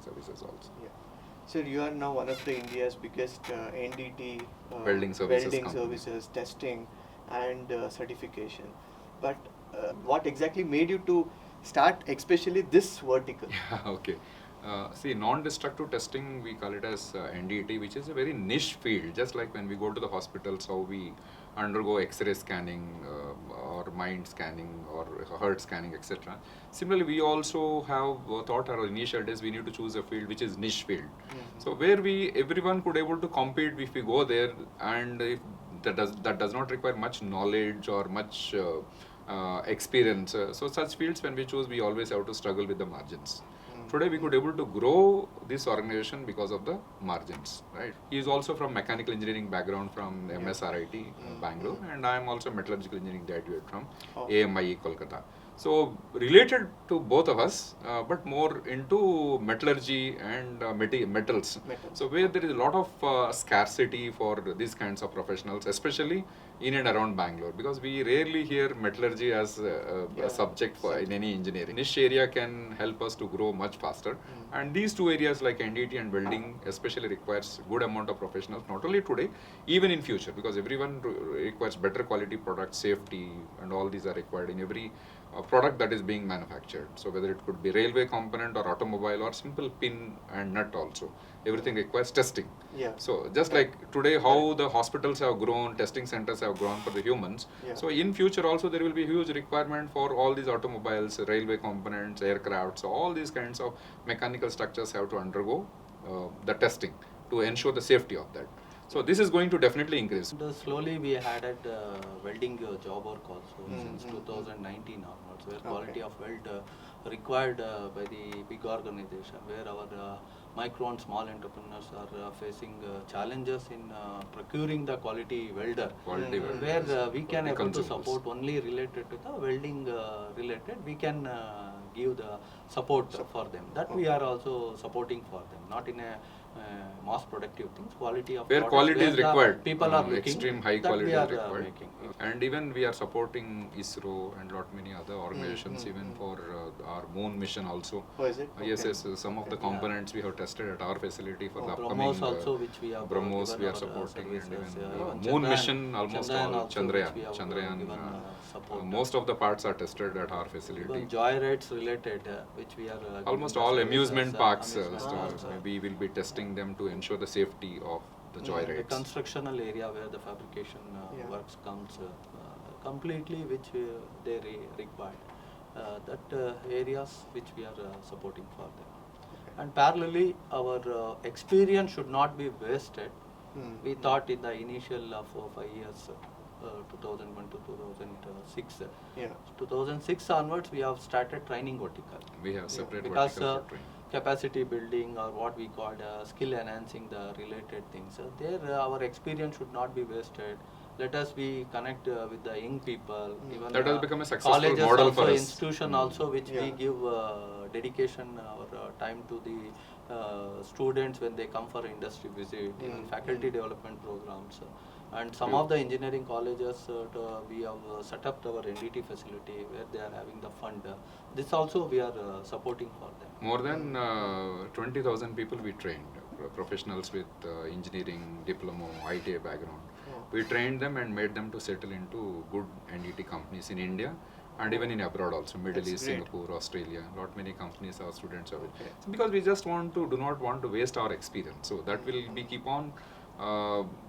services also. Yeah. So you are now one of the India's biggest NDT Welding services company. services, testing and certification. But what exactly made you to start especially this vertical? Yeah, okay. See, non-destructive testing, we call it as NDT, which is a very niche field. Just like when we go to the hospitals, how we undergo X-ray scanning or mind scanning or heart scanning, etc. Similarly, we also have thought our initial days we need to choose a field which is niche field. So where everyone could able to compete if we go there, and if that does not require much knowledge or much experience. So such fields when we choose, we always have to struggle with the margins. Today we could able to grow this organization because of the margins, right? He is also from mechanical engineering background from MSRIT Bangalore, and I am also metallurgical engineering graduate from AMIE Kolkata. So related to both of us, but more into metallurgy and metals. So where there is a lot of scarcity for these kinds of professionals, especially in and around Bangalore, because we rarely hear metallurgy as a subject in any engineering. Niche area can help us to grow much faster, and these two areas like NDT and welding especially requires good amount of professionals, not only today, even in future, because everyone requires better quality products, safety, and all these are required in every product that is being manufactured. So whether it could be railway component or automobile or simple pin and nut also, everything requires testing. So just like today how the hospitals have grown, testing centers have grown for the humans, so in future also there will be huge requirement for all these automobiles, railway components, aircraft. So all these kinds of mechanical structures have to undergo the testing to ensure the safety of that. So this is going to definitely increase. And slowly we added welding job work also since 2019 onwards, where quality of weld required by the big organization, where our micro and small entrepreneurs are facing challenges in procuring the quality welder, where we can able to support only related to the welding related, we can give the support for them. That we are also supporting for them, not in a mass productive things, quality of where quality is required, people are looking, extreme high quality is required. And even we are supporting ISRO and lot many other organizations, even for our moon mission also. Oh, is it? Yes, some of the components we have tested at our facility for the upcoming BrahMos also, which we have BrahMos we are supporting, and even moon mission, almost all Chandrayaan most of the parts are tested at our facility. Even joyrides related, which we are almost all amusement parks we will be testing them to ensure the safety of the joyrides. The constructional area where the fabrication works comes completely, which they required. That areas which we are supporting for them. And parallelly, our experience should not be wasted. We thought in the initial 4 or 5 years, 2001 to 2006. 2006 onwards, we have started training vertical. We have separate because vertical for training. Capacity building, or what we called skill enhancing the related things. There our experience should not be wasted. Let us be connect with the young people. Even that has become a successful colleges model also, for us. Institution also, which we give dedication or time to the students when they come for industry visit, even faculty development programs. And some of the engineering colleges, we have set up our NDT facility where they are having the fund. This also we are supporting for them. More than 20,000 people we trained, professionals with engineering, diploma, ITA background. We trained them and made them to settle into good NDT companies in India and even in abroad also, Middle East, Singapore, Australia. Lot many companies our students have. So because we just do not want to waste our experience. So that will be keep on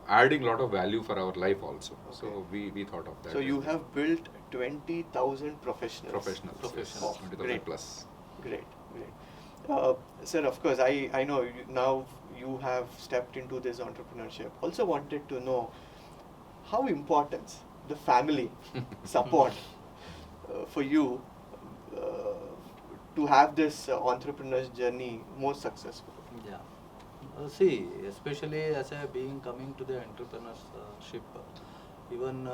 adding lot of value for our life also. So we thought of that. So you have built 20,000 professionals. Yes, 20,000 plus. Great. Sir, of course, I know now you have stepped into this entrepreneurship. Also wanted to know how important the family support for you to have this entrepreneur's journey more successful. Yeah. See, especially as I being coming to the entrepreneurship, even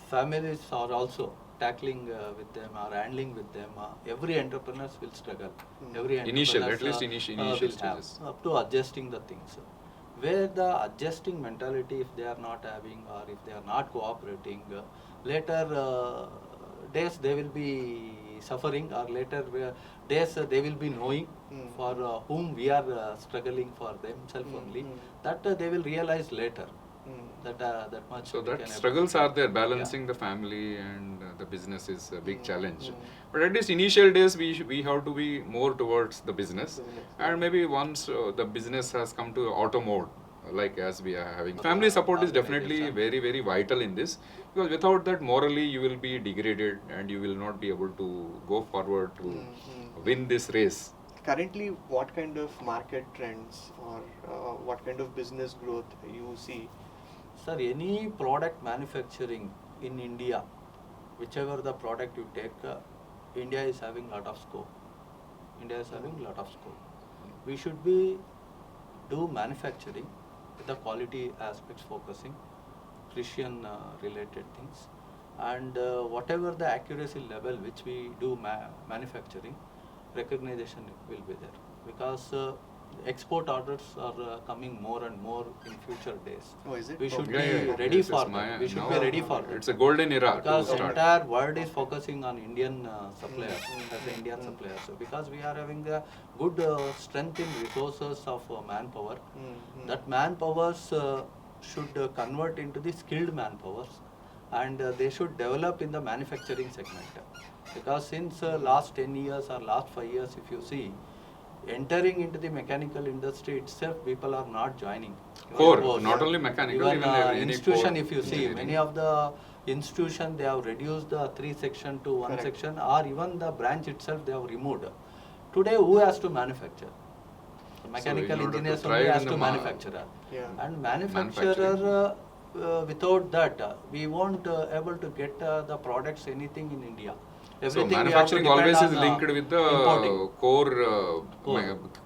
families are also tackling with them or handling with them. Every entrepreneur will struggle. Every initial, entrepreneur at least initial will stages. have up to adjusting the things. Where the adjusting mentality, if they are not having or if they are not cooperating, later days they will be suffering, or later days they will be knowing for whom we are struggling for themselves only. That they will realize later. That much. So we that can struggles are there, balancing the family and the business is a big challenge. But at least initial days we have to be more towards the business, and maybe once the business has come to auto mode, like as we are having, family support is definitely very, very vital in this, because without that morally you will be degraded and you will not be able to go forward to win this race. Currently, what kind of market trends or what kind of business growth you see? Sir, any product manufacturing in India, whichever the product you take, India is having lot of scope. India is having lot of scope. We should be do manufacturing with the quality aspects focusing, precision related things, and whatever the accuracy level which we do manufacturing, recognition will be there, because export orders are coming more and more in future days. Oh, is it? We should Okay. be ready for that. We should be ready for that. It's a golden era Because to start. entire world is focusing on Indian suppliers as an Indian supplier. So because we are having a good strength in resources of manpower, that manpowers should convert into the skilled manpowers, and they should develop in the manufacturing segment. Because since last 10 years or last 5 years, if you see, entering into the mechanical industry itself, people are not joining. Core, not only mechanical, even even any institution, core if you see, engineering. many of the institution, they have reduced the 3 section to 1 Correct. section, or even the branch itself they have removed. Today, who has to manufacture? The mechanical in order to engineers thrive only in has the to manufacture. Yeah. And manufacturer, without that, we won't able to get the products, anything in India. So Everything we have to manufacturing depend always is on, linked with the importing.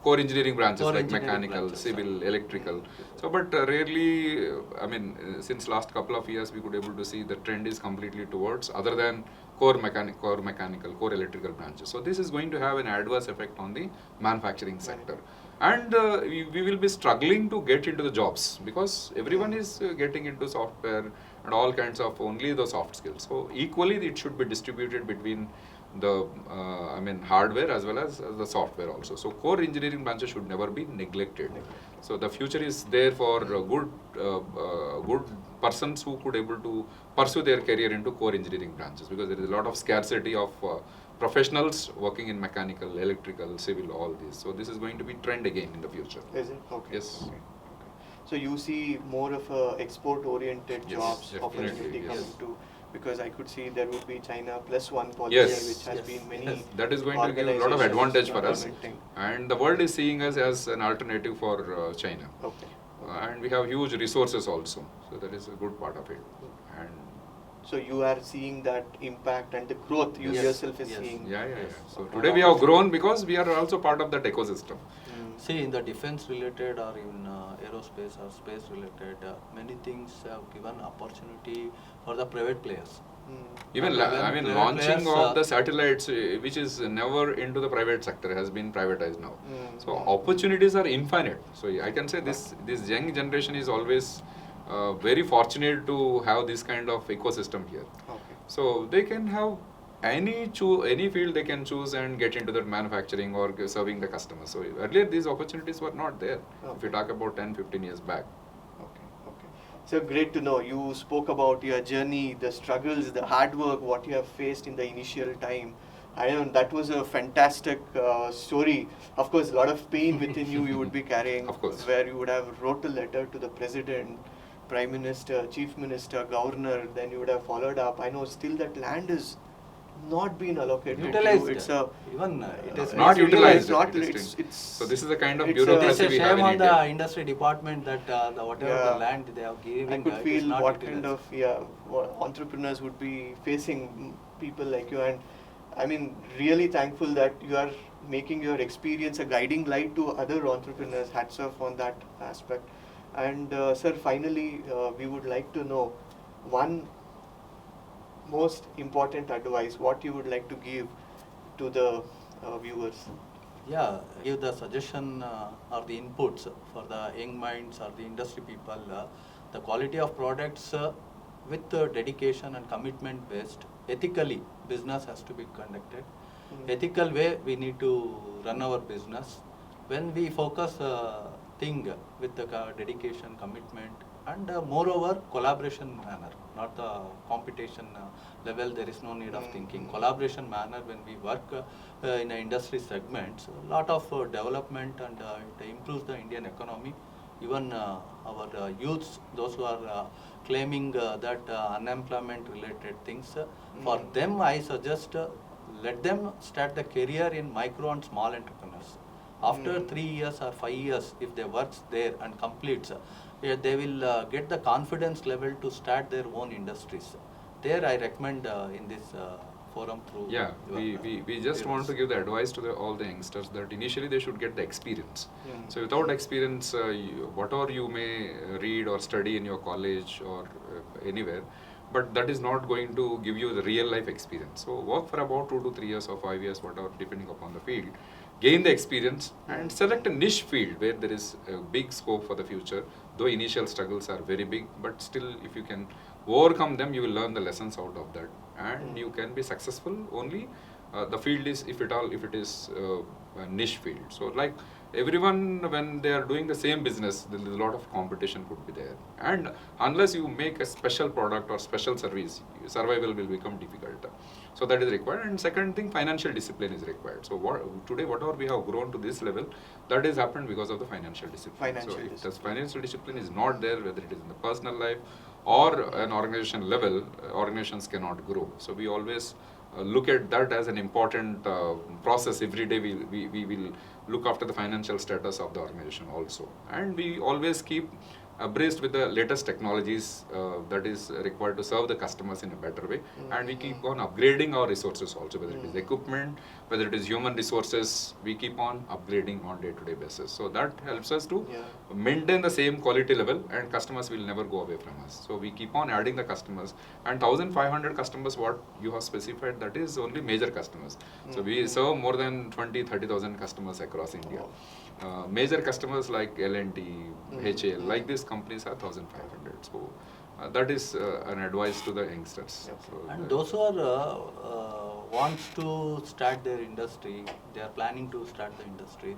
core engineering branches Core like engineering mechanical, branches, civil, electrical. So, but rarely, I mean, since last couple of years, we could able to see the trend is completely towards other than core mechanical, core electrical branches. So this is going to have an adverse effect on the manufacturing sector. And we will be struggling to get into the jobs, because everyone is getting into software and all kinds of only the soft skills. So equally it should be distributed between the hardware as well as the software also. So core engineering branches should never be neglected. So the future is there for good persons who could able to pursue their career into core engineering branches, because there is a lot of scarcity of professionals working in mechanical, electrical, civil, all these. So this is going to be trend again in the future. Is it? Okay. Yes. Okay. So you see more of a export-oriented Yes, jobs definitely, opportunity yes. coming to, because I could see there would be China +1 policy, Yes. which has Yes. been many. Yes. That is going to give a lot of organizations advantage for us, implementing. and the world is seeing us as an alternative for China. Okay. And we have huge resources also, so that is a good part of it. And So you are seeing that impact and the growth you Yes. yourself is Yes. seeing. yeah. Yes. So Okay. today we have grown because we are also part of that ecosystem. See, in the defense related or in aerospace or space related, many things have given opportunity for the private players. Even Private launching players, of the satellites, which is never into the private sector, has been privatized now. So opportunities are infinite. So I can say this young generation is always very fortunate to have this kind of ecosystem here. Okay. So they can have any field they can choose and get into that manufacturing or serving the customer. So earlier these opportunities were not there. If you talk about 10-15 years back. Okay. So great to know. You spoke about your journey, the struggles, the hard work, what you have faced in the initial time. I know that was a fantastic story. Of course, a lot of pain within you would be carrying. Of course. Where you would have wrote a letter to the president, prime minister, chief minister, governor. Then you would have followed up. I know still that land is not been allocated. to you. Utilized. It's a Even it is Not utilized. Not, It is it's, still- it's So this is the kind of it's a- it is bureaucracy a we have shame in on the India. industry department that whatever Yeah. the land they have given, I could it is feel not what utilized. kind of what entrepreneurs would be facing, people like you, and I mean really thankful that you are making your experience a guiding light to other entrepreneurs. Hats off on that aspect. And sir, finally, we would like to know one most important advice, what you would like to give to the viewers. Yeah, give the suggestion or the inputs for the young minds or the industry people. The quality of products with dedication and commitment based, ethically, business has to be conducted. ethical way we need to run our business. When we focus thing with the dedication, commitment, and moreover collaboration manner, not the competition level, there is no need of thinking. Collaboration manner, when we work in a industry segments, a lot of development, and it improves the Indian economy. Even our youths, those who are claiming that unemployment related things, for them I suggest let them start the career in micro and small entrepreneurs. After 3 years or 5 years, if they work there and completes, they will get the confidence level to start their own industries. There I recommend in this forum through. Yeah, we just want to give the advice to all the youngsters that initially they should get the experience. So without experience, whatever you may read or study in your college or anywhere, but that is not going to give you the real life experience. So work for about 2 to 3 years or 5 years, whatever, depending upon the field. Gain the experience and select a niche field where there is a big scope for the future. Though initial struggles are very big, but still if you can overcome them, you will learn the lessons out of that, and you can be successful only. The field is, if it is a niche field. So like everyone, when they are doing the same business, there is a lot of competition could be there, and unless you make a special product or special service, survival will become difficult. So that is required. And second thing, financial discipline is required. So today whatever we have grown to this level, that has happened because of the financial discipline. So if the financial discipline is not there, whether it is in the personal life or an organization level, organizations cannot grow. So we always look at that as an important process. Every day we will look after the financial status of the organization also. And we always keep abreast with the latest technologies that is required to serve the customers in a better way. And we keep on upgrading our resources also, whether it is equipment, whether it is human resources, we keep on upgrading on day-to-day basis. So that helps us to maintain the same quality level, and customers will never go away from us. So we keep on adding the customers, and 1,500 customers what you have specified, that is only major customers. So we serve more than 20-30,000 customers across India. Major customers like L&T, HAL, like these companies are 1,500. So that is an advice to the youngsters. So and those who are wants to start their industry, they are planning to start the industry.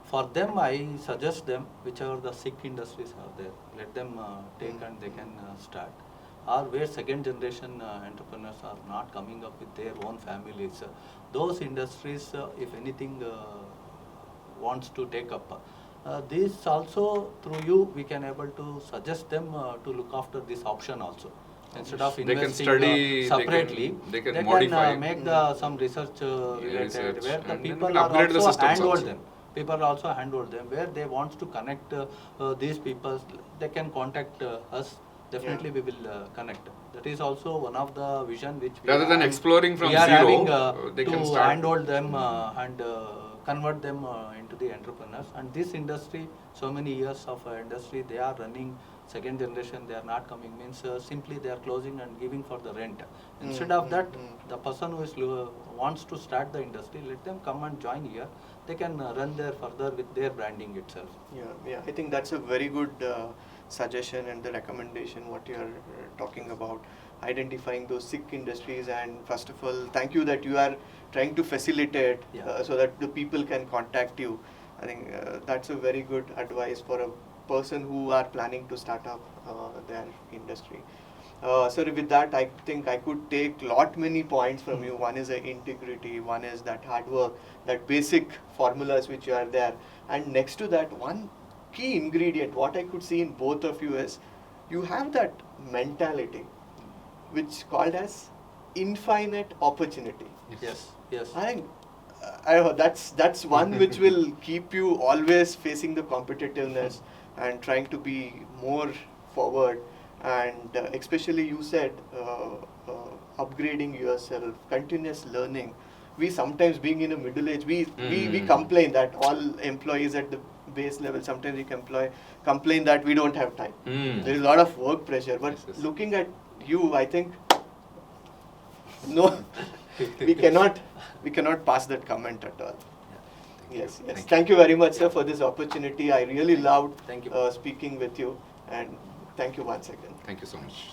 For them, I suggest them whichever the sick industries are there, let them take and they can start. Or where second generation entrepreneurs are not coming up with their own families, those industries, if anything, wants to take up. This also through you we can able to suggest them to look after this option also. Instead of investing separately, they can modify, make some research related, where the people are also handhold them. People also handhold them where they want to connect these people. They can contact us. Definitely we will connect. That is also one of the vision which we rather than exploring from we are zero, having they to can start. handhold them and convert them into the entrepreneurs. And this industry, so many years of industry, they are running second generation, they are not coming, means simply they are closing and giving for the rent. Instead of that, the person who is wants to start the industry, let them come and join here. They can run there further with their branding itself. Yeah, I think that's a very good suggestion and the recommendation what you are talking about, identifying those sick industries. And first of all, thank you that you are trying to facilitate so that the people can contact you. I think that's a very good advice for a person who are planning to start up their industry. So with that, I think I could take many points from you. One is integrity, one is that hard work, that basic formulas which are there. And next to that, one key ingredient, what I could see in both of you is, you have that mentality, which called as infinite opportunity. Yes. I think that's one which will keep you always facing the competitiveness and trying to be more forward. And especially you said upgrading yourself, continuous learning. We sometimes, being in a middle age, we complain that all employees at the base level, sometimes we complain that we don't have time. There is a lot of work pressure. But looking at you, I think no, we cannot pass that comment at all. Yes. Thank you very much, sir, for this opportunity. I really loved speaking with you, and thank you once again. Thank you so much.